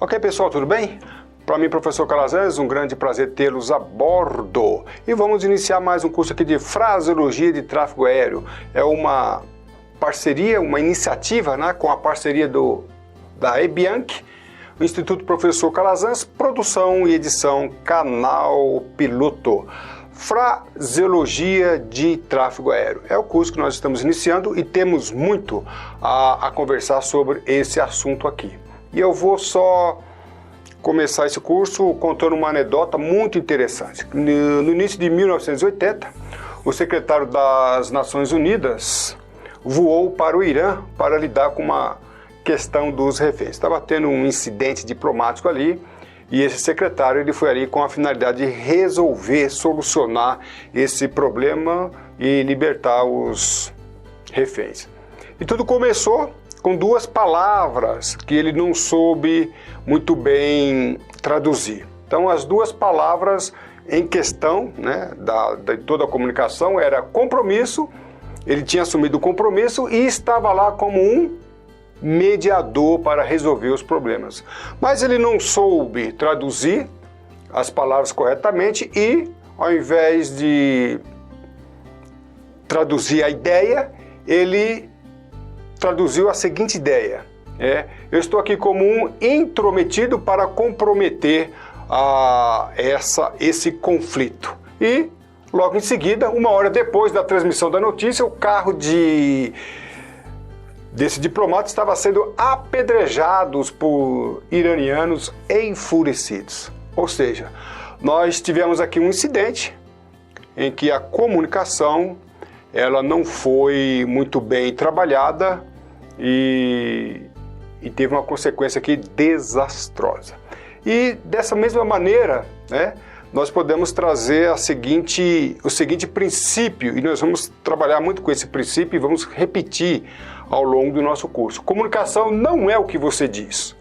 Ok, pessoal, tudo bem? Para mim, professor Calazans, um grande prazer tê-los a bordo. E vamos iniciar mais um curso aqui de fraseologia de tráfego aéreo. É uma parceria, uma iniciativa, né, com a parceria da EBIANC, o Instituto Professor Calazans, produção e edição, canal piloto. Fraseologia de tráfego aéreo. É o curso que nós estamos iniciando e temos muito a conversar sobre esse assunto aqui. E eu vou só começar esse curso contando uma anedota muito interessante. No início de 1980, o secretário das Nações Unidas voou para o Irã para lidar com uma questão dos reféns. Estava tendo um incidente diplomático ali e esse secretário ele foi ali com a finalidade de resolver, solucionar esse problema e libertar os reféns. E tudo começou com duas palavras que ele não soube muito bem traduzir. Então, as duas palavras em questão, né, de toda a comunicação era compromisso. Ele tinha assumido o compromisso e estava lá como um mediador para resolver os problemas. Mas ele não soube traduzir as palavras corretamente e, ao invés de traduzir a ideia, ele traduziu a seguinte ideia: eu estou aqui como um intrometido para comprometer esse conflito. E logo em seguida, uma hora depois da transmissão da notícia, o carro desse diplomata estava sendo apedrejados por iranianos enfurecidos. Ou seja, nós tivemos aqui um incidente em que a comunicação ela não foi muito bem trabalhada e teve uma consequência aqui desastrosa. E dessa mesma maneira, né, nós podemos trazer o seguinte princípio, e nós vamos trabalhar muito com esse princípio e vamos repetir ao longo do nosso curso. Comunicação não é o que você diz,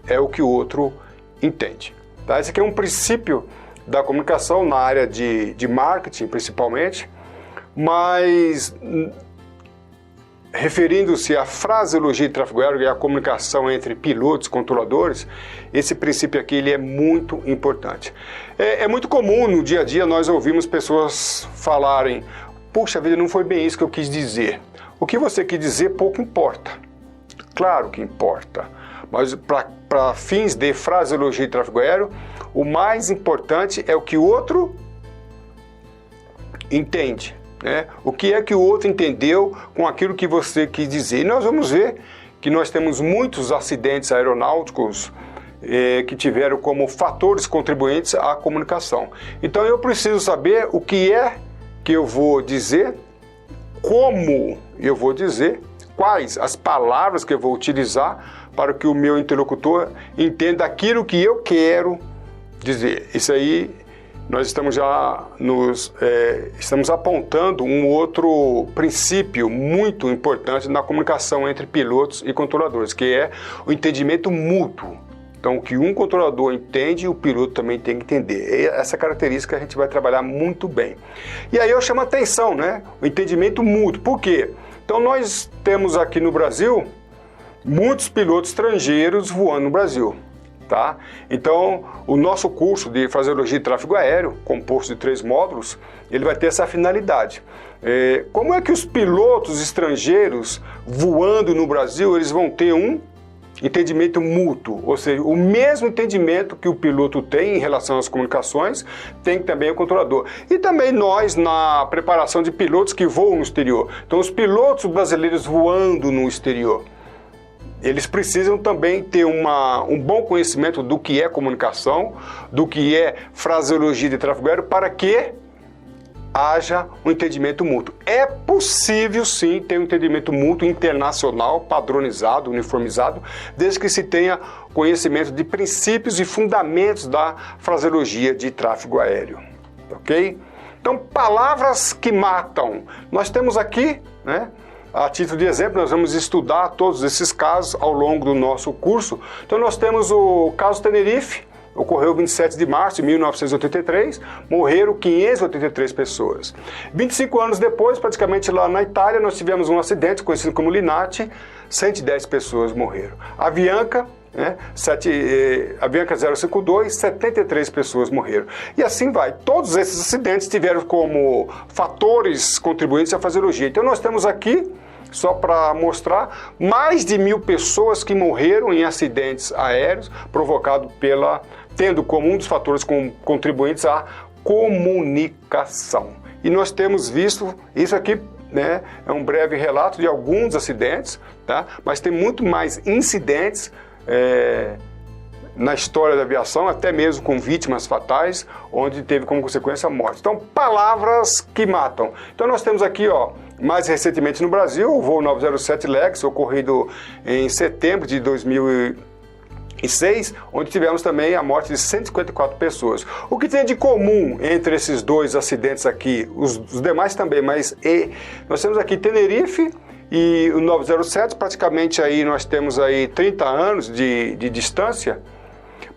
é o que o outro entende. Tá? Esse aqui é um princípio da comunicação na área de marketing, principalmente, mas referindo-se à fraseologia de tráfego aéreo e à comunicação entre pilotos e controladores, esse princípio aqui ele é muito importante. É muito comum no dia a dia nós ouvimos pessoas falarem: puxa vida, não foi bem isso que eu quis dizer. O que você quis dizer pouco importa. Claro que importa, mas para fins de fraseologia de tráfego aéreo, o mais importante é o que o outro entende. O que é que o outro entendeu com aquilo que você quis dizer. E nós vamos ver que nós temos muitos acidentes aeronáuticos que tiveram como fatores contribuintes à comunicação. Então eu preciso saber o que é que eu vou dizer, como eu vou dizer, quais as palavras que eu vou utilizar para que o meu interlocutor entenda aquilo que eu quero dizer. Isso aí nós estamos estamos apontando um outro princípio muito importante na comunicação entre pilotos e controladores, que é o entendimento mútuo. Então, o que um controlador entende, o piloto também tem que entender. Essa característica a gente vai trabalhar muito bem. E aí eu chamo a atenção, né? O entendimento mútuo. Por quê? Então, nós temos aqui no Brasil muitos pilotos estrangeiros voando no Brasil. Tá? Então, o nosso curso de fraseologia de tráfego aéreo, composto de 3 módulos, ele vai ter essa finalidade. Como é que os pilotos estrangeiros voando no Brasil, eles vão ter um entendimento mútuo, ou seja, o mesmo entendimento que o piloto tem em relação às comunicações, tem também o controlador. E também nós, na preparação de pilotos que voam no exterior. Então, os pilotos brasileiros voando no exterior, eles precisam também ter um bom conhecimento do que é comunicação, do que é fraseologia de tráfego aéreo, para que haja um entendimento mútuo. É possível, sim, ter um entendimento mútuo internacional, padronizado, uniformizado, desde que se tenha conhecimento de princípios e fundamentos da fraseologia de tráfego aéreo. Ok? Então, palavras que matam. Nós temos aqui, né? A título de exemplo, nós vamos estudar todos esses casos ao longo do nosso curso. Então nós temos o caso Tenerife, ocorreu 27 de março de 1983, morreram 583 pessoas. 25 anos depois, praticamente lá na Itália, nós tivemos um acidente conhecido como Linate, 110 pessoas morreram. Avianca, né? Avianca 052, 73 pessoas morreram. E assim vai. Todos esses acidentes tiveram como fatores contribuintes a fraseologia. Então nós temos aqui, só para mostrar, mais de 1.000 pessoas que morreram em acidentes aéreos provocados tendo como um dos fatores contribuintes a comunicação. E nós temos visto isso aqui, né, é um breve relato de alguns acidentes, tá? Mas tem muito mais incidentes na história da aviação, até mesmo com vítimas fatais, onde teve como consequência a morte. Então, palavras que matam. Então, nós temos aqui, ó, mais recentemente no Brasil, o voo 907 Lex, ocorrido em setembro de 2006, onde tivemos também a morte de 154 pessoas. O que tem de comum entre esses dois acidentes aqui, os demais também, mas nós temos aqui Tenerife e o 907, praticamente aí nós temos aí 30 anos de distância.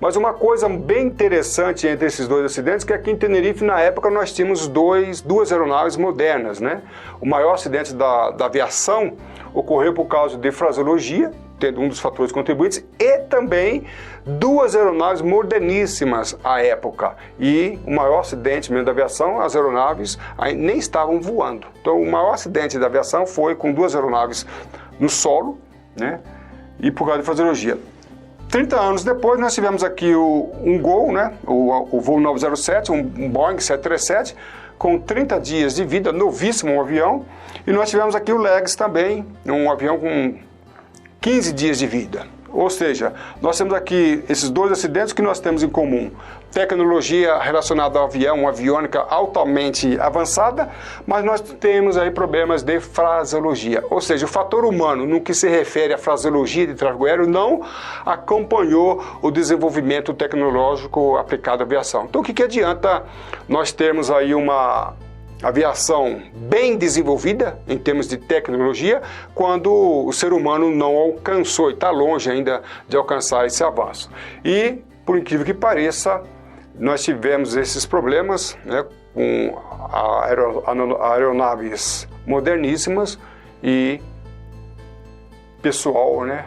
Mas uma coisa bem interessante entre esses dois acidentes, que aqui em Tenerife, na época, nós tínhamos duas aeronaves modernas, né? O maior acidente da aviação ocorreu por causa de fraseologia, tendo um dos fatores contribuintes, e também duas aeronaves moderníssimas à época. E o maior acidente mesmo da aviação, as aeronaves nem estavam voando. Então, o maior acidente da aviação foi com duas aeronaves no solo, né? E por causa de fraseologia. 30 anos depois, nós tivemos aqui um Gol, né? o voo 907, um Boeing 737, com 30 dias de vida, novíssimo um avião. E nós tivemos aqui o Legs também, um avião com 15 dias de vida. Ou seja, nós temos aqui esses dois acidentes que nós temos em comum. Tecnologia relacionada ao avião, uma aviônica altamente avançada, mas nós temos aí problemas de fraseologia. Ou seja, o fator humano, no que se refere à fraseologia de tráfego aéreo, não acompanhou o desenvolvimento tecnológico aplicado à aviação. Então, o que adianta nós termos aí uma aviação bem desenvolvida em termos de tecnologia, quando o ser humano não alcançou e está longe ainda de alcançar esse avanço. E, por incrível que pareça, nós tivemos esses problemas, né, com aeronaves moderníssimas e pessoal, né,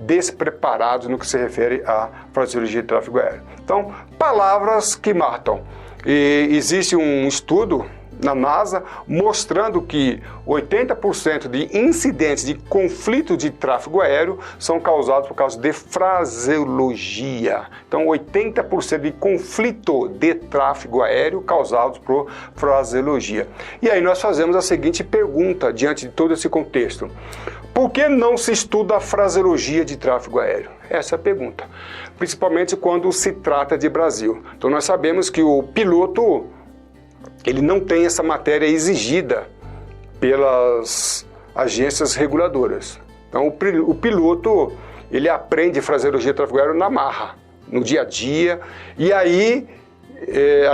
despreparado no que se refere à fraseologia de tráfego aéreo. Então, palavras que matam. E existe um estudo na NASA, mostrando que 80% de incidentes de conflito de tráfego aéreo são causados por causa de fraseologia. Então, 80% de conflito de tráfego aéreo causados por fraseologia. E aí nós fazemos a seguinte pergunta, diante de todo esse contexto. Por que não se estuda a fraseologia de tráfego aéreo? Essa é a pergunta. Principalmente quando se trata de Brasil. Então, nós sabemos que o piloto ele não tem essa matéria exigida pelas agências reguladoras. Então, o piloto, ele aprende fraseologia de tráfego aéreo na marra, no dia a dia, e aí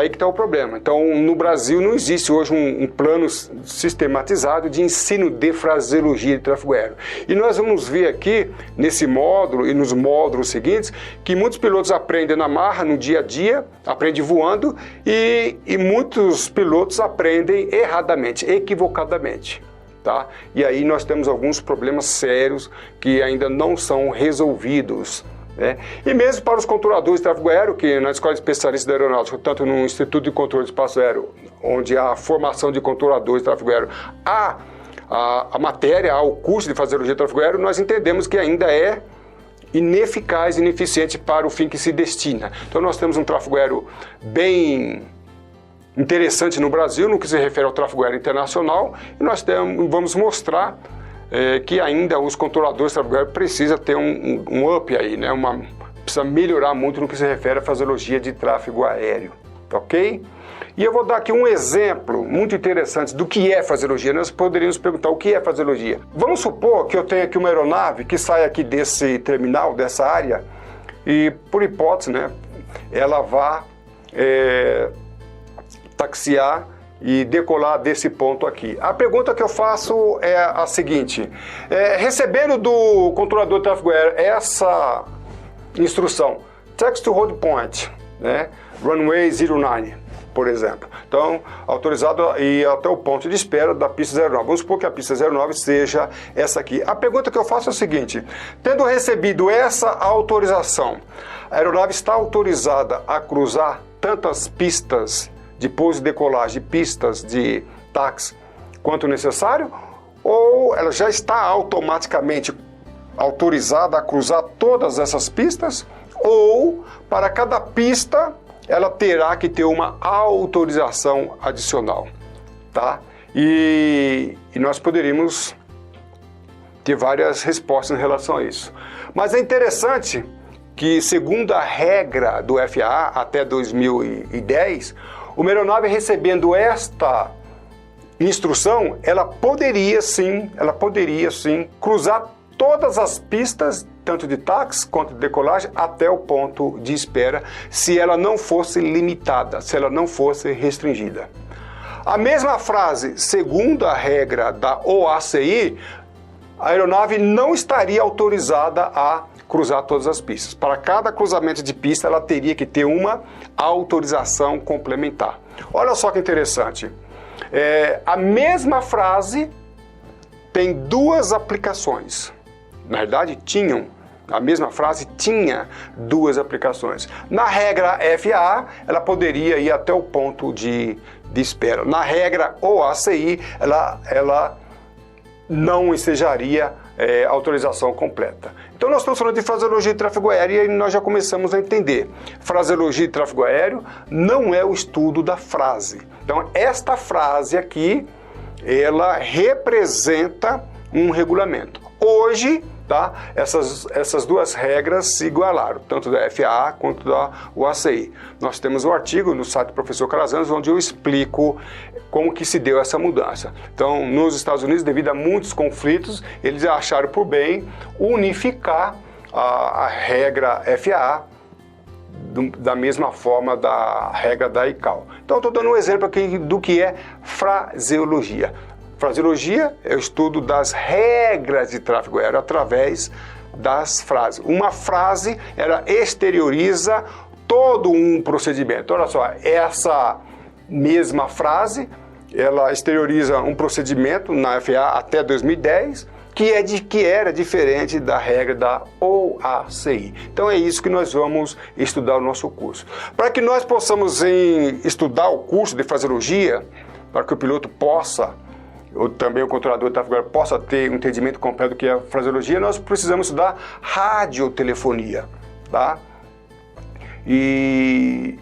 que está o problema. Então, no Brasil não existe hoje um plano sistematizado de ensino de fraseologia de tráfego aéreo. E nós vamos ver aqui, nesse módulo e nos módulos seguintes, que muitos pilotos aprendem na marra, no dia a dia, aprendem voando, e muitos pilotos aprendem erradamente, equivocadamente. Tá? E aí nós temos alguns problemas sérios que ainda não são resolvidos. E mesmo para os controladores de tráfego aéreo, que na Escola de Especialistas da Aeronáutica, tanto no Instituto de Controle de Espaço Aéreo, onde há a formação de controladores de tráfego aéreo, há a matéria, há o curso de fraseologia de tráfego aéreo, nós entendemos que ainda é ineficaz, ineficiente para o fim que se destina. Então nós temos um tráfego aéreo bem interessante no Brasil, no que se refere ao tráfego aéreo internacional, e nós vamos mostrar que ainda os controladores de tráfego aéreo precisam ter um up aí, né? Precisa melhorar muito no que se refere à fraseologia de tráfego aéreo, ok? E eu vou dar aqui um exemplo muito interessante do que é fraseologia. Nós poderíamos perguntar o que é fraseologia. Vamos supor que eu tenho aqui uma aeronave que sai aqui desse terminal, dessa área, e por hipótese, né, ela vá taxiar e decolar desse ponto aqui. A pergunta que eu faço é a seguinte: recebendo do controlador de tráfego aéreo essa instrução, taxi to hold point, né, runway 09, por exemplo. Então, autorizado a ir até o ponto de espera da pista 09. Vamos supor que a pista 09 seja essa aqui. A pergunta que eu faço é a seguinte: tendo recebido essa autorização, a aeronave está autorizada a cruzar tantas pistas de pouso e decolagem, pistas de táxi, quanto necessário? Ou ela já está automaticamente autorizada a cruzar todas essas pistas? Ou, para cada pista, ela terá que ter uma autorização adicional, tá? E nós poderíamos ter várias respostas em relação a isso. Mas é interessante que, segundo a regra do FAA até 2010, uma aeronave recebendo esta instrução, ela poderia sim cruzar todas as pistas, tanto de táxi quanto de decolagem, até o ponto de espera, se ela não fosse limitada, se ela não fosse restringida. A mesma frase, segundo a regra da OACI, a aeronave não estaria autorizada a cruzar todas as pistas. Para cada cruzamento de pista, ela teria que ter uma autorização complementar. Olha só que interessante. A mesma frase tem duas aplicações. Na verdade, a mesma frase tinha duas aplicações. Na regra FAA, ela poderia ir até o ponto de espera. Na regra OACI, ela não ensejaria autorização completa. Então nós estamos falando de fraseologia de tráfego aéreo e nós já começamos a entender. Fraseologia de tráfego aéreo não é o estudo da frase. Então esta frase aqui, ela representa um regulamento. Hoje, tá, essas duas regras se igualaram, tanto da FAA quanto da OACI. Nós temos um artigo no site do professor Calazans, onde eu explico como que se deu essa mudança. Então, nos Estados Unidos, devido a muitos conflitos, eles acharam por bem unificar a regra FAA da mesma forma da regra da ICAO. Então, estou dando um exemplo aqui do que é fraseologia. Fraseologia é o estudo das regras de tráfego aéreo através das frases. Uma frase, ela exterioriza todo um procedimento. Olha só, essa mesma frase, ela exterioriza um procedimento na FAA até 2010, que era diferente da regra da OACI. Então é isso que nós vamos estudar no nosso curso. Para que nós possamos estudar o curso de fraseologia, para que o piloto possa, ou também o controlador de tráfego aéreo possa ter um entendimento completo do que é fraseologia, nós precisamos estudar radiotelefonia, tá? E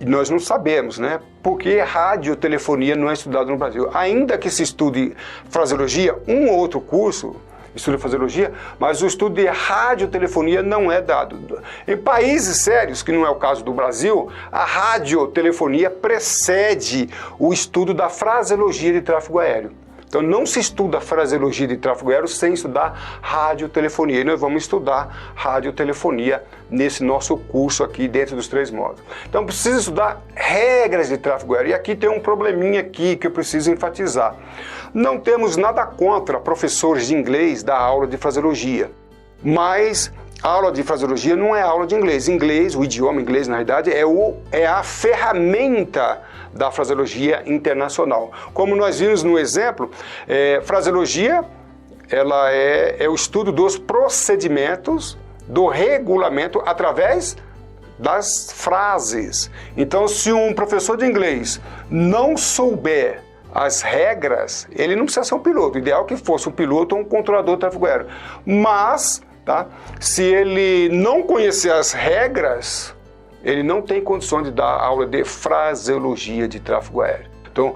nós não sabemos, né, por que radiotelefonia não é estudada no Brasil. Ainda que se estude fraseologia, um ou outro curso estuda fraseologia, mas o estudo de radiotelefonia não é dado. Em países sérios, que não é o caso do Brasil, a radiotelefonia precede o estudo da fraseologia de tráfego aéreo. Então não se estuda fraseologia de tráfego aéreo sem estudar radiotelefonia. E nós vamos estudar radiotelefonia nesse nosso curso aqui dentro dos 3 módulos. Então precisa estudar regras de tráfego aéreo. E aqui tem um probleminha aqui que eu preciso enfatizar. Não temos nada contra professores de inglês da aula de fraseologia, mas a aula de fraseologia não é aula de inglês. Inglês, o idioma inglês, na verdade, é a ferramenta da fraseologia internacional. Como nós vimos no exemplo, fraseologia ela é o estudo dos procedimentos, do regulamento através das frases. Então, se um professor de inglês não souber as regras, ele não precisa ser um piloto. O ideal é que fosse um piloto ou um controlador de tráfego aéreo. Mas, tá, se ele não conhecer as regras, ele não tem condições de dar aula de fraseologia de tráfego aéreo. Então,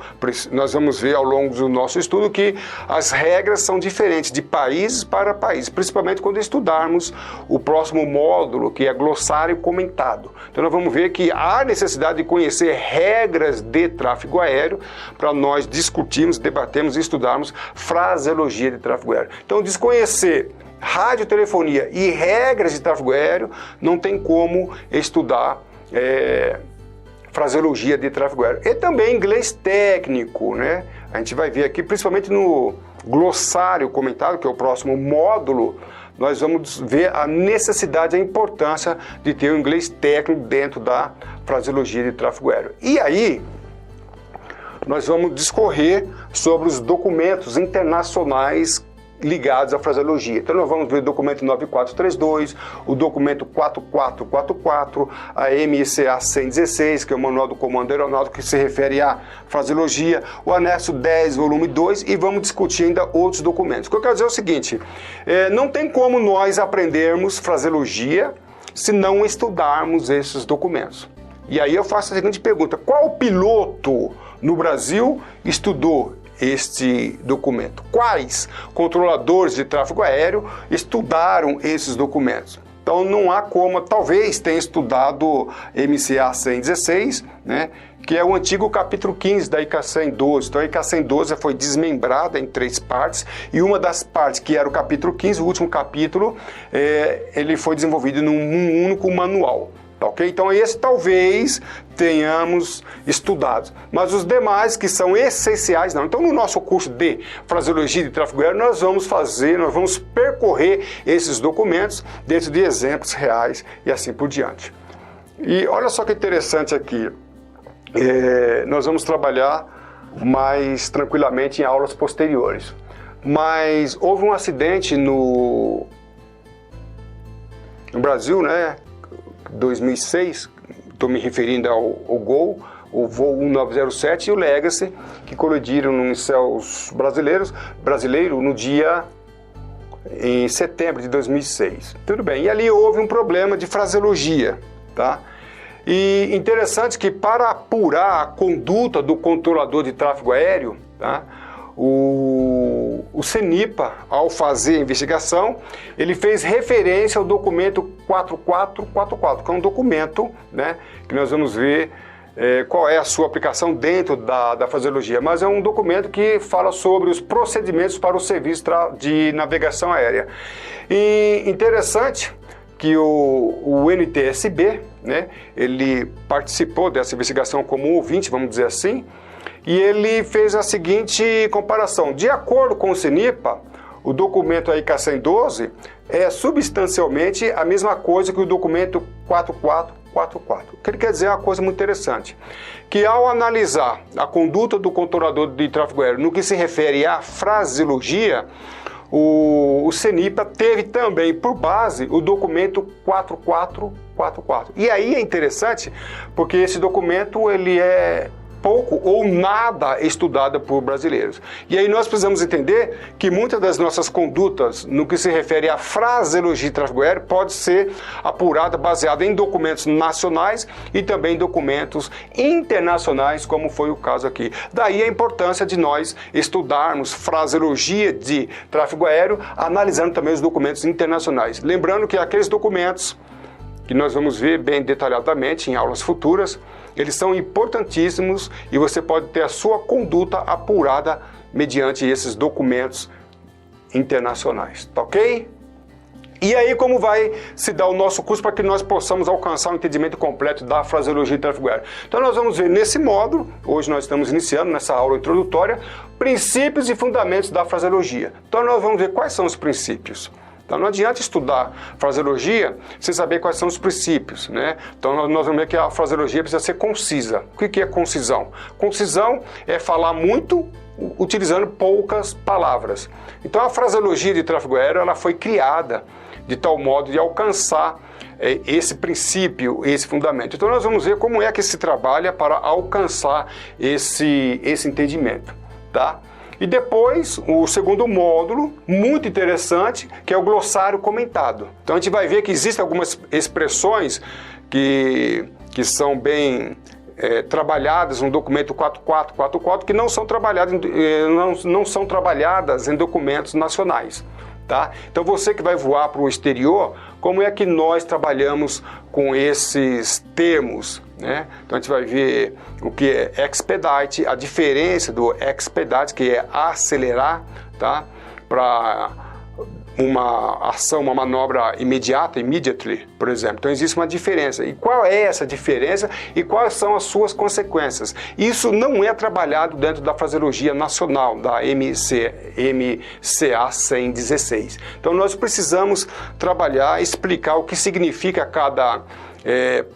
nós vamos ver ao longo do nosso estudo que as regras são diferentes de países para países, principalmente quando estudarmos o próximo módulo, que é glossário comentado. Então, nós vamos ver que há necessidade de conhecer regras de tráfego aéreo para nós discutirmos, debatermos e estudarmos fraseologia de tráfego aéreo. Então, desconhecer radiotelefonia e regras de tráfego aéreo não tem como estudar fraseologia de tráfego aéreo. E também inglês técnico, né? A gente vai ver aqui, principalmente no glossário comentado, que é o próximo módulo, nós vamos ver a necessidade, a importância de ter o inglês técnico dentro da fraseologia de tráfego aéreo. E aí, nós vamos discorrer sobre os documentos internacionais ligados à fraseologia. Então nós vamos ver o documento 9432, o documento 4444, a MCA 116, que é o Manual do Comando Aeronáutico, que se refere à fraseologia, o anexo 10, volume 2, e vamos discutir ainda outros documentos. O que eu quero dizer é o seguinte, não tem como nós aprendermos fraseologia se não estudarmos esses documentos. E aí eu faço a seguinte pergunta, qual piloto no Brasil estudou este documento? Quais controladores de tráfego aéreo estudaram esses documentos? Então não há como, talvez tenha estudado MCA 116, né, que é o antigo capítulo 15 da ICA 112. Então a ICA 112 foi desmembrada em 3 partes, e uma das partes, que era o capítulo 15, o último capítulo, ele foi desenvolvido num único manual. Okay? Então esse talvez tenhamos estudado, mas os demais que são essenciais não. Então no nosso curso de fraseologia de tráfego aéreo nós vamos percorrer esses documentos dentro de exemplos reais e assim por diante. E olha só que interessante aqui, nós vamos trabalhar mais tranquilamente em aulas posteriores, mas houve um acidente no Brasil, né? 2006, estou me referindo ao Gol, o voo 1907 e o Legacy, que colidiram nos céus brasileiro no dia em setembro de 2006. Tudo bem, e ali houve um problema de fraseologia, tá? E interessante que para apurar a conduta do controlador de tráfego aéreo, tá? O CENIPA, ao fazer a investigação, ele fez referência ao documento 4444, que é um documento, né, que nós vamos ver qual é a sua aplicação dentro da fraseologia, mas é um documento que fala sobre os procedimentos para o serviço de navegação aérea. E interessante que o NTSB, né, ele participou dessa investigação como ouvinte, vamos dizer assim, e ele fez a seguinte comparação. De acordo com o CENIPA, o documento ICA 112 é substancialmente a mesma coisa que o documento 4444. O que ele quer dizer é uma coisa muito interessante, que ao analisar a conduta do controlador de tráfego aéreo no que se refere à fraseologia, o CENIPA teve também por base o documento 4444. E aí é interessante porque esse documento ele é pouco ou nada estudada por brasileiros. E aí nós precisamos entender que muitas das nossas condutas no que se refere à fraseologia de tráfego aéreo pode ser apurada baseada em documentos nacionais e também documentos internacionais, como foi o caso aqui. Daí a importância de nós estudarmos fraseologia de tráfego aéreo, analisando também os documentos internacionais. Lembrando que aqueles documentos que nós vamos ver bem detalhadamente em aulas futuras, eles são importantíssimos e você pode ter a sua conduta apurada mediante esses documentos internacionais, tá ok? E aí como vai se dar o nosso curso para que nós possamos alcançar um entendimento completo da fraseologia de tráfego aéreo? Então nós vamos ver nesse módulo, hoje nós estamos iniciando nessa aula introdutória, princípios e fundamentos da fraseologia. Então nós vamos ver quais são os princípios. Então não adianta estudar fraseologia sem saber quais são os princípios, né? Então nós vamos ver que a fraseologia precisa ser concisa. O que é concisão? Concisão é falar muito utilizando poucas palavras. Então a fraseologia de tráfego aéreo ela foi criada de tal modo de alcançar esse princípio, esse fundamento. Então nós vamos ver como é que se trabalha para alcançar esse entendimento, tá? E depois, o segundo módulo, muito interessante, que é o glossário comentado. Então a gente vai ver que existem algumas expressões que são bem trabalhadas no documento 4444, que não são trabalhadas em documentos nacionais. Tá? Então você que vai voar para o exterior, como é que nós trabalhamos com esses termos? Né? Então a gente vai ver o que é expedite, a diferença do expedite, que é acelerar, tá? Para uma ação, uma manobra imediata, immediately, por exemplo. Então existe uma diferença. E qual é essa diferença e quais são as suas consequências? Isso não é trabalhado dentro da fraseologia nacional, da MCA 116. Então nós precisamos trabalhar, explicar o que significa cada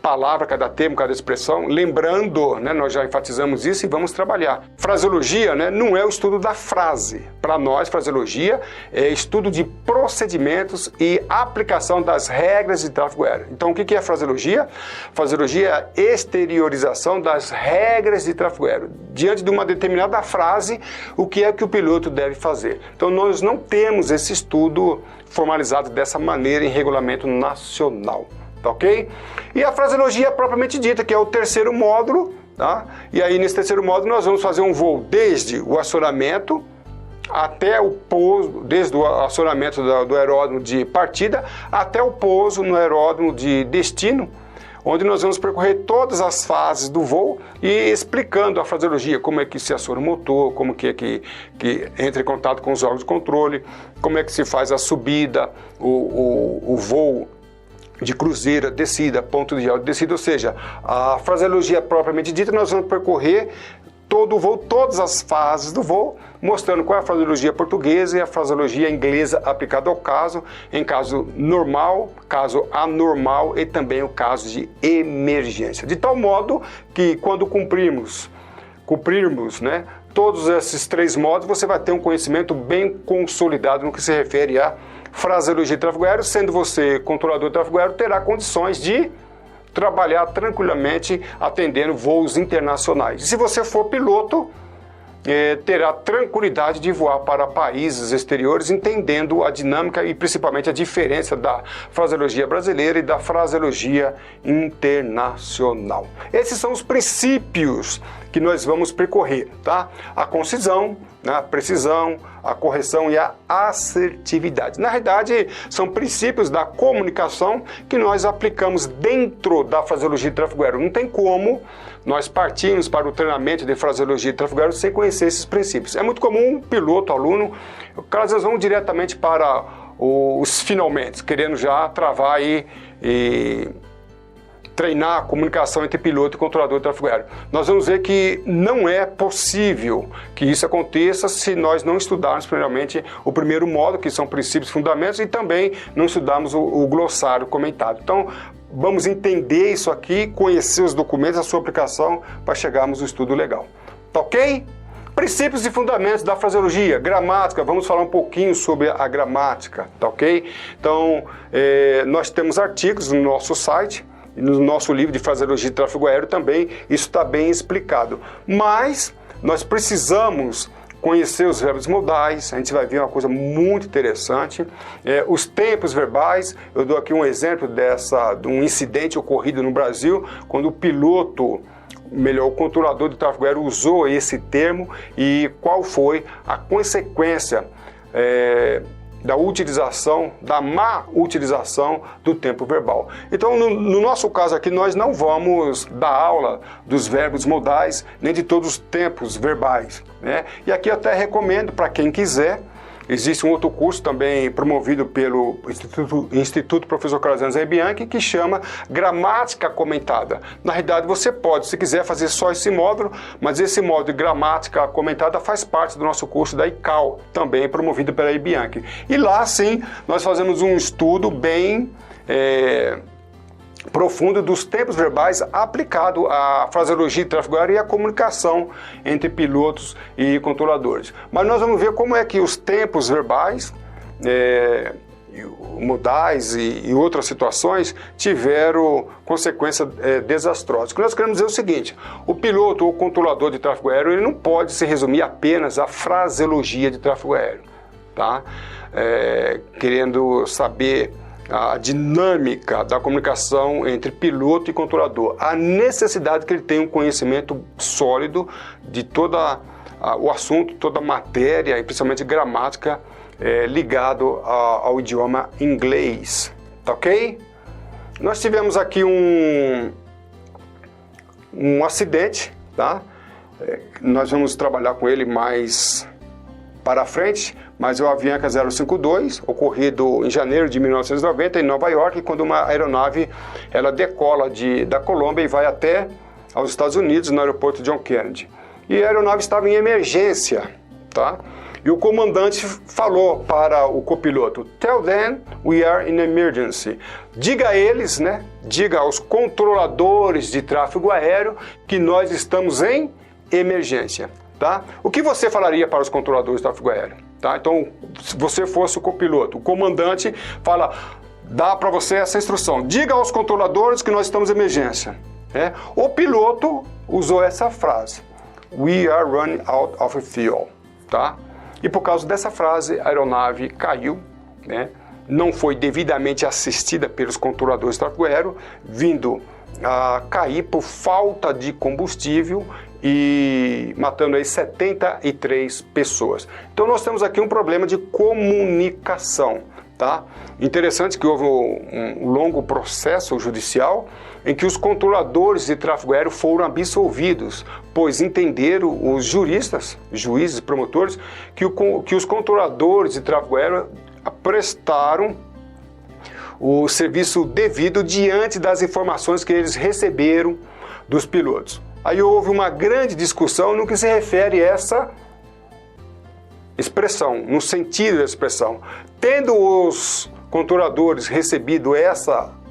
palavra, cada termo, cada expressão, lembrando, né, nós já enfatizamos isso e vamos trabalhar. Fraseologia, né, não é o estudo da frase. Para nós, fraseologia é estudo de procedimentos e aplicação das regras de tráfego aéreo. Então, o que é fraseologia? Fraseologia é a exteriorização das regras de tráfego aéreo. Diante de uma determinada frase, o que é que o piloto deve fazer? Então, nós não temos esse estudo formalizado dessa maneira em regulamento nacional. Tá ok? E a fraseologia propriamente dita, que é o terceiro módulo, tá? E aí nesse terceiro módulo nós vamos fazer um voo desde o acionamento até o pouso, desde o acionamento do aeródromo de partida até o pouso no aeródromo de destino, onde nós vamos percorrer todas as fases do voo e explicando a fraseologia, como é que se aciona o motor, como que é que entra em contato com os órgãos de controle, como é que se faz a subida, o voo de cruzeiro, descida, ponto de alta descida, ou seja, a fraseologia propriamente dita, nós vamos percorrer todo o voo, todas as fases do voo, mostrando qual é a fraseologia portuguesa e a fraseologia inglesa aplicada ao caso, em caso normal, caso anormal e também o caso de emergência. De tal modo que quando cumprirmos, né, todos esses três modos, você vai ter um conhecimento bem consolidado no que se refere a fraseologia de tráfego aéreo. Sendo você controlador de tráfego aéreo, terá condições de trabalhar tranquilamente atendendo voos internacionais. E se você for piloto, terá tranquilidade de voar para países exteriores, entendendo a dinâmica e principalmente a diferença da fraseologia brasileira e da fraseologia internacional. Esses são os princípios que nós vamos percorrer, tá? A concisão, a precisão, a correção e a assertividade. Na realidade, são princípios da comunicação que nós aplicamos dentro da fraseologia de tráfego aéreo. Não tem como nós partirmos para o treinamento de fraseologia de tráfego aéreo sem conhecer esses princípios. É muito comum um piloto, aluno, às vezes vão diretamente para os finalmente, querendo já travar aí e treinar a comunicação entre piloto e controlador de tráfego aéreo. Nós vamos ver que não é possível que isso aconteça se nós não estudarmos primeiramente o primeiro módulo, que são princípios e fundamentos, e também não estudarmos o glossário comentado. Então, vamos entender isso aqui, conhecer os documentos, a sua aplicação, para chegarmos no estudo legal. Tá ok? Princípios e fundamentos da fraseologia, gramática, vamos falar um pouquinho sobre a gramática, tá ok? Então, nós temos artigos no nosso site, no nosso livro de fraseologia de tráfego aéreo também, isso está bem explicado. Mas nós precisamos conhecer os verbos modais, a gente vai ver uma coisa muito interessante, os tempos verbais. Eu dou aqui um exemplo de um incidente ocorrido no Brasil, quando o piloto, o controlador de tráfego aéreo usou esse termo e qual foi a consequência da utilização, da má utilização do tempo verbal. Então, no nosso caso aqui, nós não vamos dar aula dos verbos modais, nem de todos os tempos verbais, né? E aqui eu até recomendo para quem quiser. Existe um outro curso também promovido pelo Instituto Professor Carlos Anza Bianchi, que chama Gramática Comentada. Na realidade, você pode, se quiser, fazer só esse módulo, mas esse módulo de Gramática Comentada faz parte do nosso curso da ICAO, também promovido pela Bianchi. E lá, sim, nós fazemos um estudo bem profundo dos tempos verbais aplicado à fraseologia de tráfego aéreo e à comunicação entre pilotos e controladores. Mas nós vamos ver como é que os tempos verbais, modais e outras situações tiveram consequências desastrosas. O que nós queremos dizer é o seguinte: o piloto ou controlador de tráfego aéreo, ele não pode se resumir apenas à fraseologia de tráfego aéreo, tá? Querendo saber a dinâmica da comunicação entre piloto e controlador, a necessidade que ele tenha um conhecimento sólido de todo o assunto, toda a matéria, e principalmente gramática, ligado ao idioma inglês, tá ok? Nós tivemos aqui um acidente, tá? Nós vamos trabalhar com ele mais para frente, mas é o Avianca 052, ocorrido em janeiro de 1990 em Nova York, quando uma aeronave ela decola da Colômbia e vai até aos Estados Unidos, no aeroporto John Kennedy. E a aeronave estava em emergência, tá? E o comandante falou para o copiloto: "Tell them we are in emergency." Diga a eles, né? Diga aos controladores de tráfego aéreo que nós estamos em emergência, tá? O que você falaria para os controladores de tráfego aéreo, tá? Então, se você fosse o copiloto, o comandante fala, dá para você essa instrução: diga aos controladores que nós estamos em emergência. Né? O piloto usou essa frase: "We are running out of fuel." Tá? E por causa dessa frase, a aeronave caiu, né? Não foi devidamente assistida pelos controladores de tráfego aéreo, vindo a cair por falta de combustível e matando aí 73 pessoas. Então nós temos aqui um problema de comunicação. Tá? Interessante que houve um longo processo judicial em que os controladores de tráfego aéreo foram absolvidos, pois entenderam os juristas, juízes, promotores, que os controladores de tráfego aéreo prestaram o serviço devido diante das informações que eles receberam dos pilotos. Aí houve uma grande discussão no que se refere a essa expressão, no sentido da expressão. Tendo os controladores recebido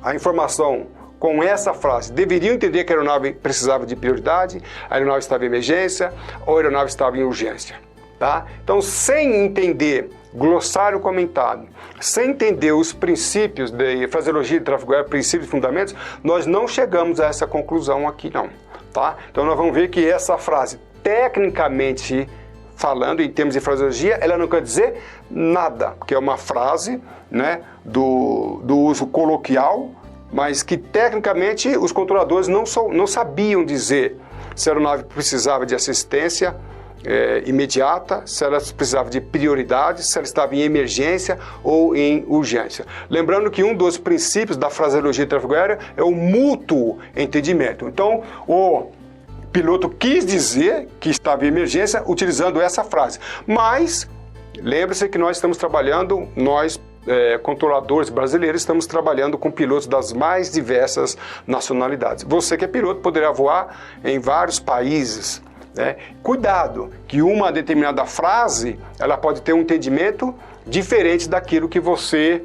a informação com essa frase, deveriam entender que a aeronave precisava de prioridade, a aeronave estava em emergência ou a aeronave estava em urgência. Tá? Então, sem entender glossário comentado, sem entender os princípios de fraseologia de tráfego aéreo, princípios e fundamentos, nós não chegamos a essa conclusão aqui não. Tá? Então nós vamos ver que essa frase, tecnicamente falando, em termos de fraseologia, ela não quer dizer nada, porque é uma frase, né, do uso coloquial, mas que tecnicamente os controladores não sabiam dizer se a aeronave precisava de assistência imediata, se ela precisava de prioridade, se ela estava em emergência ou em urgência. Lembrando que um dos princípios da fraseologia de tráfego aéreo é o mútuo entendimento. Então, o piloto quis dizer que estava em emergência utilizando essa frase, mas lembre-se que nós estamos trabalhando, controladores brasileiros, estamos trabalhando com pilotos das mais diversas nacionalidades. Você que é piloto poderá voar em vários países. Né? Cuidado, que uma determinada frase ela pode ter um entendimento diferente daquilo que você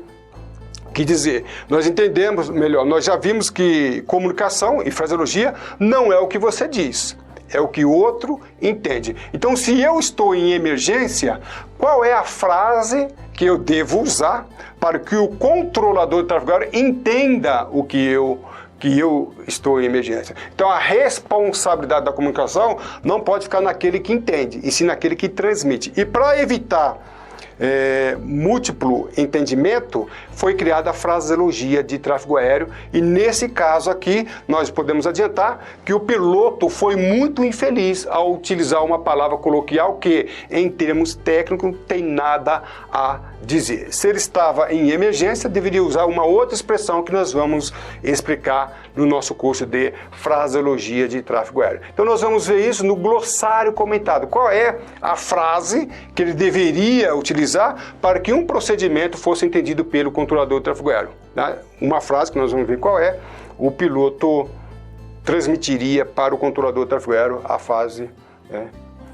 quer dizer. Nós entendemos melhor, nós já vimos que comunicação e fraseologia não é o que você diz, é o que o outro entende. Então, se eu estou em emergência, qual é a frase que eu devo usar para que o controlador de tráfego aéreo entenda o que eu estou em emergência? Então, a responsabilidade da comunicação não pode ficar naquele que entende, e sim naquele que transmite. E para evitar múltiplo entendimento, foi criada a fraseologia de tráfego aéreo, e nesse caso aqui nós podemos adiantar que o piloto foi muito infeliz ao utilizar uma palavra coloquial que, em termos técnicos, tem nada a dizer. Se ele estava em emergência, deveria usar uma outra expressão que nós vamos explicar no nosso curso de fraseologia de tráfego aéreo. Então nós vamos ver isso no glossário comentado. Qual é a frase que ele deveria utilizar para que um procedimento fosse entendido pelo controlador de tráfego aéreo? Né? Uma frase que nós vamos ver qual é, o piloto transmitiria para o controlador de tráfego aéreo a frase.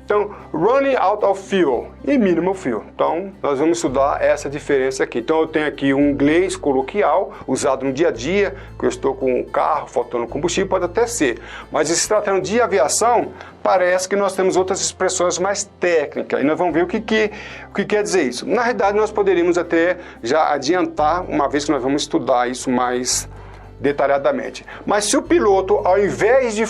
Então, running out of fuel e minimal fuel. Então, nós vamos estudar essa diferença aqui. Então, eu tenho aqui um inglês coloquial, usado no dia a dia, que eu estou com um carro faltando combustível, pode até ser. Mas se tratando de aviação, parece que nós temos outras expressões mais técnicas. E nós vamos ver o que quer dizer isso. Na realidade, nós poderíamos até já adiantar, uma vez que nós vamos estudar isso mais detalhadamente. Mas se o piloto, ao invés de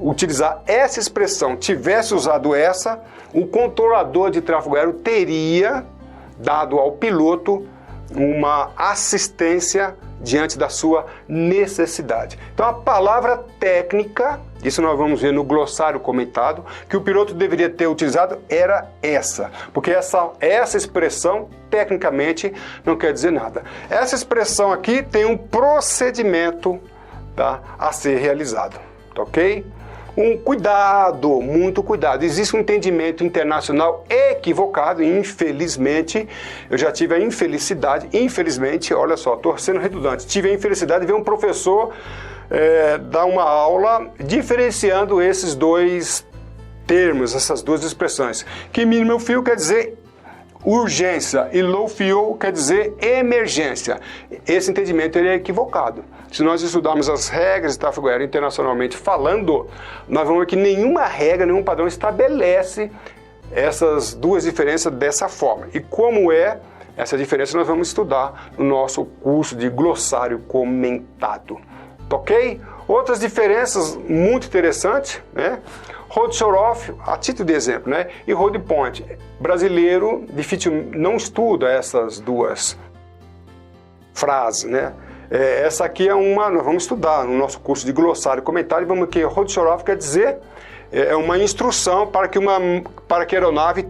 utilizar essa expressão, tivesse usado essa, o controlador de tráfego aéreo teria dado ao piloto uma assistência diante da sua necessidade. Então a palavra técnica, isso nós vamos ver no glossário comentado, que o piloto deveria ter utilizado era essa, porque essa expressão tecnicamente não quer dizer nada. Essa expressão aqui tem um procedimento, tá, a ser realizado, tá, ok? Muito cuidado. Existe um entendimento internacional equivocado, infelizmente. Eu já tive a infelicidade, infelizmente, olha só, estou sendo redundante, tive a infelicidade de ver um professor dar uma aula diferenciando esses dois termos, essas duas expressões, que minimal fuel quer dizer urgência e low fuel quer dizer emergência. Esse entendimento ele é equivocado. Se nós estudarmos as regras de tráfego aéreo internacionalmente falando, nós vamos ver que nenhuma regra, nenhum padrão estabelece essas duas diferenças dessa forma. E como é essa diferença, nós vamos estudar no nosso curso de glossário comentado. Ok? Outras diferenças muito interessantes, né? Road show-off, a título de exemplo, né? E road point. Brasileiro difícil não estuda essas duas frases, né? Essa aqui é uma, nós vamos estudar no nosso curso de glossário comentário, vamos que road show-off quer dizer uma instrução para que a aeronave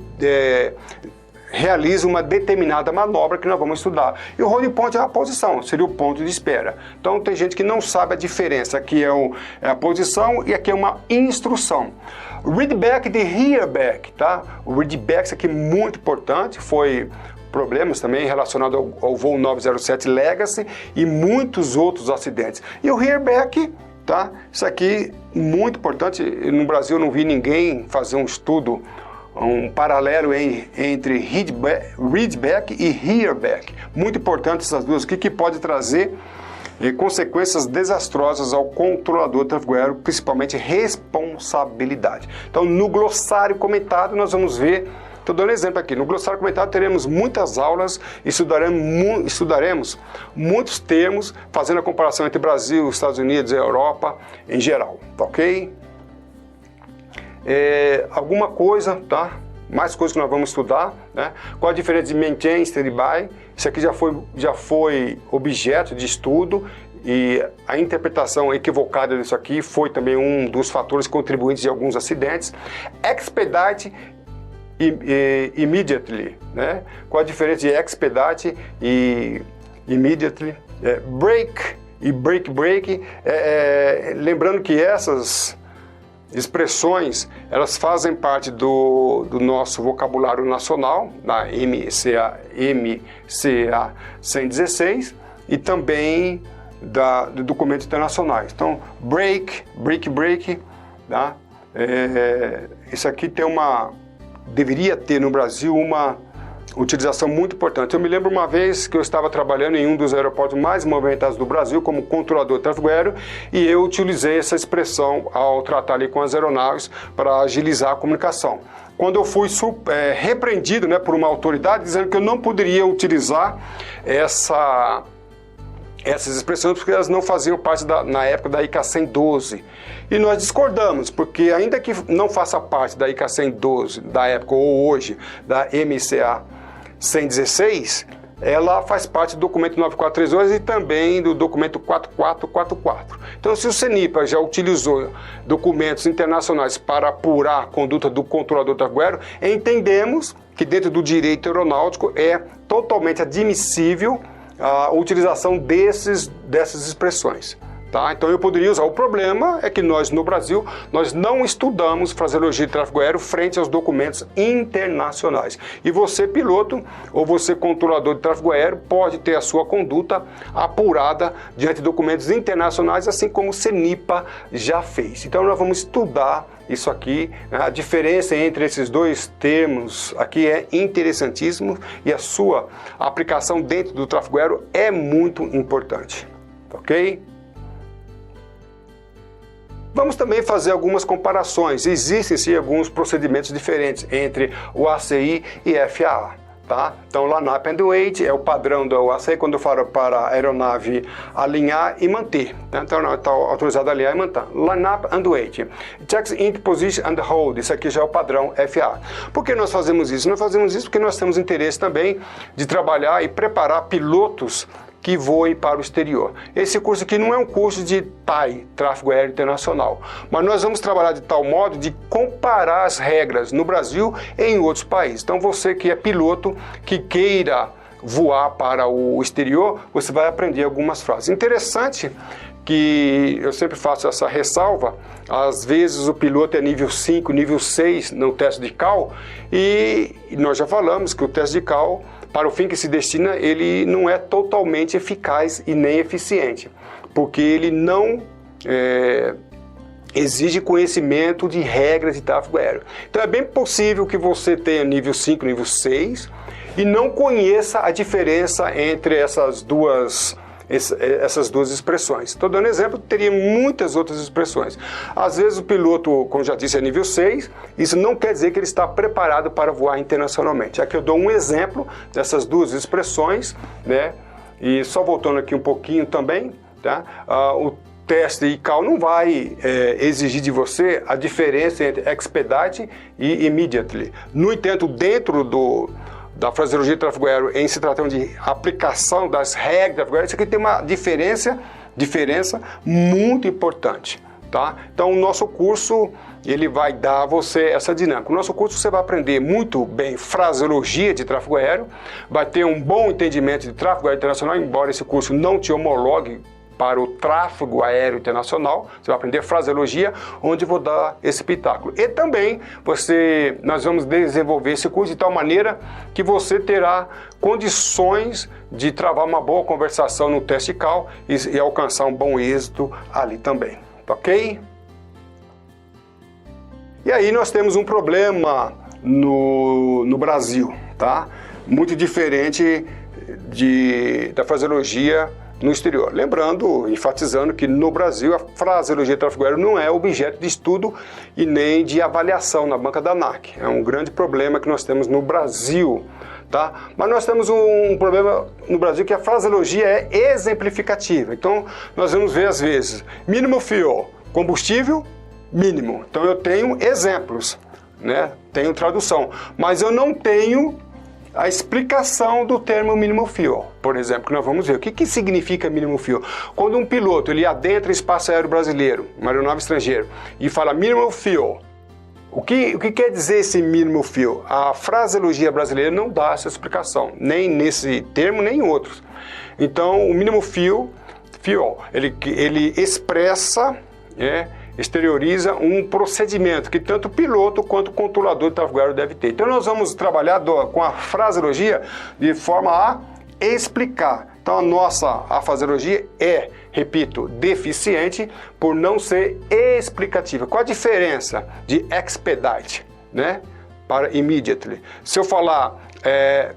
realize uma determinada manobra que nós vamos estudar. E o road point é a posição, seria o ponto de espera. Então tem gente que não sabe a diferença. Aqui é a posição e aqui é uma instrução. Readback de hearback, tá? O readback, isso aqui é muito importante, foi problemas também relacionados ao voo 907 Legacy e muitos outros acidentes. E o hearback, tá? Isso aqui muito importante, no Brasil eu não vi ninguém fazer um estudo, um paralelo entre readback e hearback. Muito importante essas duas aqui, que pode trazer consequências desastrosas ao controlador de tráfego aéreo, principalmente responsabilidade. Então, no glossário comentado, nós vamos ver, estou dando exemplo aqui, no glossário comentado teremos muitas aulas, estudaremos muitos termos, fazendo a comparação entre Brasil, Estados Unidos e Europa em geral, tá ok? Alguma coisa, tá? Mais coisas que nós vamos estudar, né? Qual a diferença de maintain e standby? Isso aqui já foi objeto de estudo e a interpretação equivocada disso aqui foi também um dos fatores contribuintes de alguns acidentes. Expedite e immediately, né? Qual a diferença de expedite e immediately? Break e break. Lembrando que essas expressões, elas fazem parte do nosso vocabulário nacional, da MCA 116, e também do documentos internacionais. Então, break, tá? Isso aqui deveria ter no Brasil uma utilização muito importante. Eu me lembro uma vez que eu estava trabalhando em um dos aeroportos mais movimentados do Brasil como controlador de tráfego aéreo e eu utilizei essa expressão ao tratar ali com as aeronaves para agilizar a comunicação. Quando eu fui repreendido, né, por uma autoridade dizendo que eu não poderia utilizar essas expressões porque elas não faziam parte na época da ICA 112. E nós discordamos, porque ainda que não faça parte da ICA 112 da época ou hoje, da MCA 116, ela faz parte do documento 9432 e também do documento 4444. Então, se o CENIPA já utilizou documentos internacionais para apurar a conduta do controlador de tráfego aéreo, entendemos que dentro do direito aeronáutico é totalmente admissível a utilização dessas expressões. Tá? Então eu poderia usar. O problema é que nós no Brasil nós não estudamos fraseologia de tráfego aéreo frente aos documentos internacionais. E você piloto ou você controlador de tráfego aéreo pode ter a sua conduta apurada diante de documentos internacionais, assim como o CENIPA já fez. Então nós vamos estudar isso aqui. A diferença entre esses dois termos aqui é interessantíssimo e a sua aplicação dentro do tráfego aéreo é muito importante. Ok? Vamos também fazer algumas comparações. Existem sim alguns procedimentos diferentes entre o ACI e FAA. Tá? Então, line-up and wait é o padrão do ACI quando eu falo para a aeronave alinhar e manter. Né? Então, a aeronave está autorizada a alinhar e manter. Line-up and wait. Checks into position and hold. Isso aqui já é o padrão FAA. Por que nós fazemos isso? Nós fazemos isso porque nós temos interesse também de trabalhar e preparar pilotos que voem para o exterior. Esse curso aqui não é um curso de TAI, Tráfego Aéreo Internacional, mas nós vamos trabalhar de tal modo de comparar as regras no Brasil e em outros países. Então você que é piloto, que queira voar para o exterior, você vai aprender algumas frases. Interessante que eu sempre faço essa ressalva, às vezes o piloto é nível 5, nível 6 no teste de CAL, e nós já falamos que o teste de CAL, para o fim que se destina, ele não é totalmente eficaz e nem eficiente, porque ele não exige conhecimento de regras de tráfego aéreo. Então é bem possível que você tenha nível 5, nível 6 e não conheça a diferença entre essas duas expressões. Estou dando exemplo, teria muitas outras expressões. Às vezes o piloto, como já disse, é nível 6, isso não quer dizer que ele está preparado para voar internacionalmente. Aqui eu dou um exemplo dessas duas expressões, né? E só voltando aqui um pouquinho também, tá? O teste ICAO não vai exigir de você a diferença entre expedite e immediately. No entanto, dentro da fraseologia de tráfego aéreo, em se tratando de aplicação das regras de tráfego aéreo, isso aqui tem uma diferença muito importante, tá? Então, o nosso curso, ele vai dar a você essa dinâmica. No nosso curso, você vai aprender muito bem fraseologia de tráfego aéreo, vai ter um bom entendimento de tráfego aéreo internacional, embora esse curso não te homologue para o tráfego aéreo internacional, você vai aprender fraseologia, onde vou dar esse pitáculo. E também nós vamos desenvolver esse curso de tal maneira que você terá condições de travar uma boa conversação no teste ICAO e alcançar um bom êxito ali também, ok? E aí nós temos um problema no Brasil, tá? Muito diferente da fraseologia no exterior. Lembrando, enfatizando que no Brasil a fraseologia de tráfego aéreo não é objeto de estudo e nem de avaliação na banca da ANAC. É um grande problema que nós temos no Brasil, tá? Mas nós temos um problema no Brasil que a fraseologia é exemplificativa. Então, nós vamos ver às vezes, mínimo fuel, combustível mínimo. Então, eu tenho exemplos, né? Tenho tradução, mas eu não tenho a explicação do termo mínimo fuel, por exemplo, que nós vamos ver. O que significa mínimo fuel? Quando um piloto ele adentra o espaço aéreo brasileiro, uma aeronave estrangeira, e fala mínimo fuel, o que quer dizer esse mínimo fuel? A fraseologia brasileira não dá essa explicação, nem nesse termo, nem em outros. Então, o mínimo fuel ele expressa, exterioriza um procedimento que tanto o piloto quanto o controlador de tráfego aéreo deve ter. Então nós vamos trabalhar com a fraseologia de forma a explicar. Então a fraseologia é, repito, deficiente por não ser explicativa. Qual a diferença de expedite, né, para immediately? Se eu falar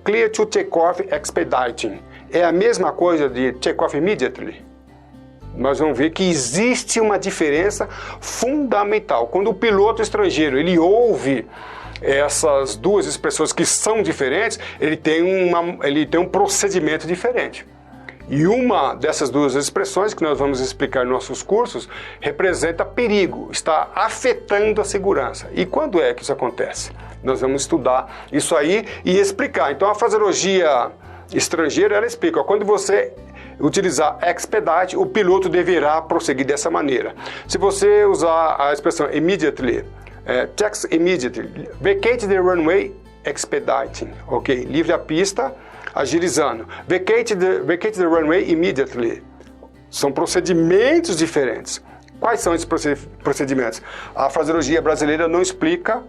clear to take off expediting, é a mesma coisa de take off immediately? Nós vamos ver que existe uma diferença fundamental. Quando o piloto estrangeiro ele ouve essas duas expressões que são diferentes, ele tem um procedimento diferente. E uma dessas duas expressões que nós vamos explicar em nossos cursos representa perigo, está afetando a segurança. E quando é que isso acontece? Nós vamos estudar isso aí e explicar. Então a fraseologia estrangeira, ela explica, quando você utilizar expedite, o piloto deverá prosseguir dessa maneira. Se você usar a expressão immediately, taxi immediately, vacate the runway expediting, ok? Livre a pista, agilizando. Vacate the runway immediately. São procedimentos diferentes. Quais são esses procedimentos? A fraseologia brasileira não explica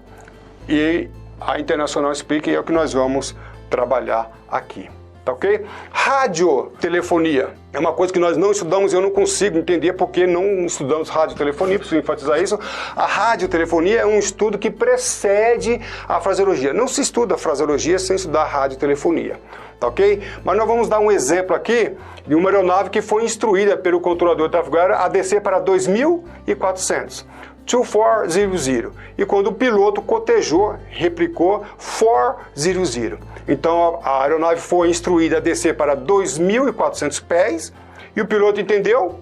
e a internacional explica, e é o que nós vamos trabalhar aqui. Tá ok? Radiotelefonia é uma coisa que nós não estudamos e eu não consigo entender porque não estudamos radiotelefonia, preciso enfatizar isso. A radiotelefonia é um estudo que precede a fraseologia. Não se estuda a fraseologia sem estudar a radiotelefonia, tá ok? Mas nós vamos dar um exemplo aqui de uma aeronave que foi instruída pelo controlador de tráfego aéreo a descer para 2.400. 2400. E quando o piloto cotejou, replicou 400. Então a aeronave foi instruída a descer para 2.400 pés e o piloto entendeu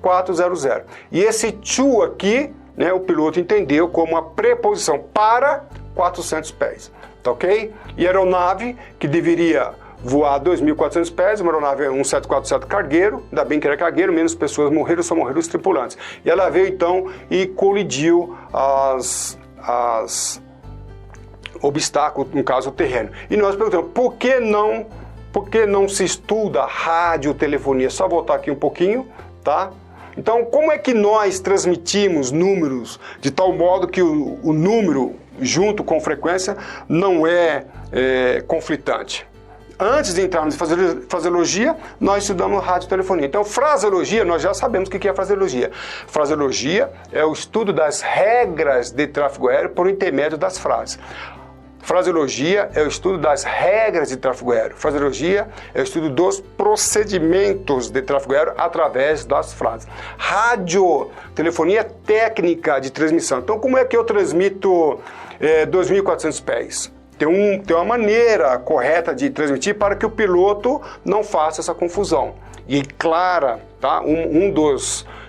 400. E esse to aqui, né, o piloto entendeu como uma preposição para 400 pés. Tá ok? E a aeronave que deveria voar 2.400 pés, uma aeronave 1747 cargueiro, ainda bem que era cargueiro, menos pessoas morreram, só morreram os tripulantes. E ela veio então e colidiu as obstáculos, no caso o terreno. E nós perguntamos, por que não se estuda radiotelefonia? Só voltar aqui um pouquinho, tá? Então, como é que nós transmitimos números de tal modo que o número junto com frequência não é conflitante? antes de entrarmos em fraseologia, nós estudamos radiotelefonia. Então, fraseologia, nós já sabemos o que é fraseologia. Fraseologia é o estudo das regras de tráfego aéreo por intermédio das frases. Fraseologia é o estudo das regras de tráfego aéreo. Fraseologia é o estudo dos procedimentos de tráfego aéreo através das frases. Radiotelefonia é técnica de transmissão. Então, como é que eu transmito 2.400 pés? Tem uma maneira correta de transmitir para que o piloto não faça essa confusão. E clara, tá?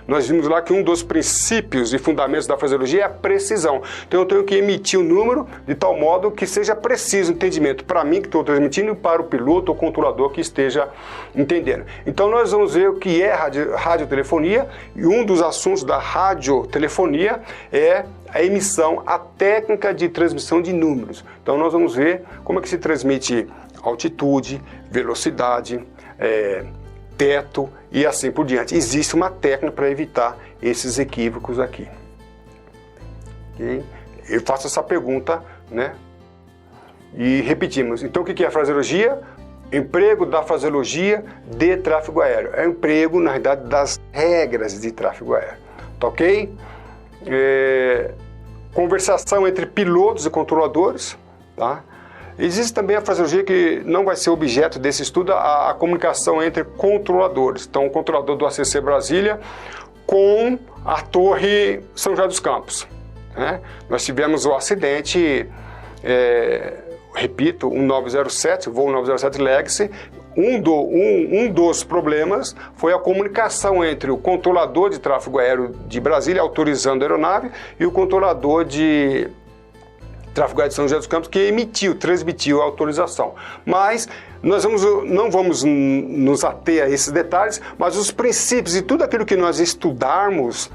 Nós vimos lá que um dos princípios e fundamentos da fraseologia é a precisão. Então eu tenho que emitir um número de tal modo que seja preciso o entendimento para mim que estou transmitindo e para o piloto ou controlador que esteja entendendo. Então nós vamos ver o que é radiotelefonia, e um dos assuntos da radiotelefonia é a emissão, a técnica de transmissão de números. Então nós vamos ver como é que se transmite altitude, velocidade, teto e assim por diante. Existe uma técnica para evitar esses equívocos aqui. Okay? Eu faço essa pergunta, né? E repetimos. Então o que é a fraseologia? Emprego da fraseologia de tráfego aéreo. É o emprego, na realidade, das regras de tráfego aéreo. Tá ok? Conversação entre pilotos e controladores, tá? Existe também a fraseologia que não vai ser objeto desse estudo, a comunicação entre controladores. Então, o controlador do ACC Brasília com a Torre São José dos Campos, né? Nós tivemos o acidente, repito, 1907, voo 907 Legacy. Um dos problemas foi a comunicação entre o controlador de tráfego aéreo de Brasília, autorizando a aeronave, e o controlador de tráfego aéreo de São José dos Campos, que transmitiu a autorização. Mas nós não vamos nos ater a esses detalhes, mas os princípios e tudo aquilo que nós estudarmos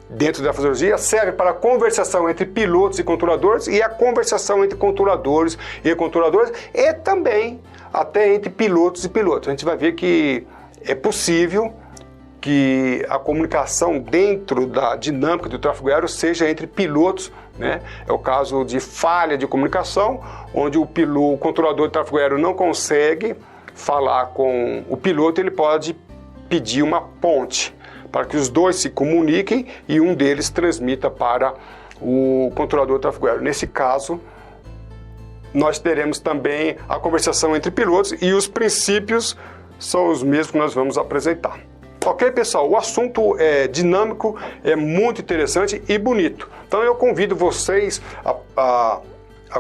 dentro da fraseologia serve para a conversação entre pilotos e controladores, e a conversação entre controladores e também até entre pilotos e pilotos. A gente vai ver que é possível que a comunicação dentro da dinâmica do tráfego aéreo seja entre pilotos, né? É o caso de falha de comunicação, onde o controlador de tráfego aéreo não consegue falar com o piloto, ele pode pedir uma ponte para que os dois se comuniquem e um deles transmita para o controlador de tráfego aéreo. Nesse caso, nós teremos também a conversação entre pilotos, e os princípios são os mesmos que nós vamos apresentar. Ok, pessoal? O assunto é dinâmico, é muito interessante e bonito. Então eu convido vocês a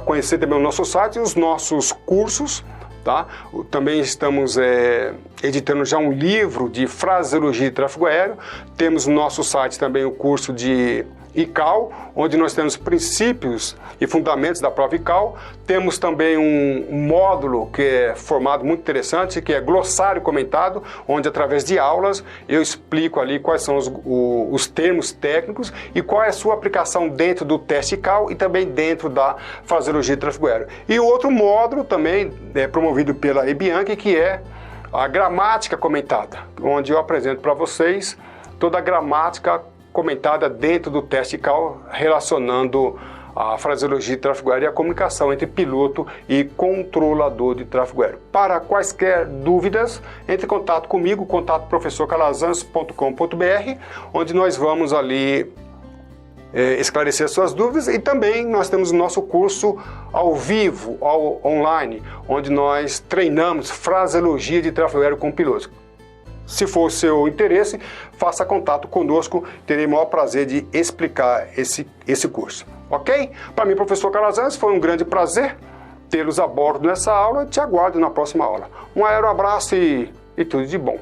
conhecer também o nosso site e os nossos cursos, tá? Também estamos editando já um livro de fraseologia de tráfego aéreo. Temos no nosso site também o curso de ICAO, onde nós temos princípios e fundamentos da prova ICAO. Temos também um módulo que é formado muito interessante, que é glossário comentado, onde através de aulas eu explico ali quais são os termos técnicos e qual é a sua aplicação dentro do teste ICAO e também dentro da fraseologia de tráfego aéreo. E o outro módulo também é promovido pela EBIANC, que é a gramática comentada, onde eu apresento para vocês toda a gramática comentada dentro do teste ICAO, relacionando a fraseologia de tráfego aéreo e a comunicação entre piloto e controlador de tráfego aéreo. Para quaisquer dúvidas, entre em contato comigo, contato professorcalazans.com.br, onde nós vamos ali esclarecer suas dúvidas, e também nós temos o nosso curso ao vivo, online, onde nós treinamos fraseologia de tráfego aéreo com pilotos. Se for o seu interesse, faça contato conosco, terei o maior prazer de explicar esse curso. Ok? Para mim, professor Calazans, foi um grande prazer tê-los a bordo nessa aula. Te aguardo na próxima aula. Um abraço e tudo de bom.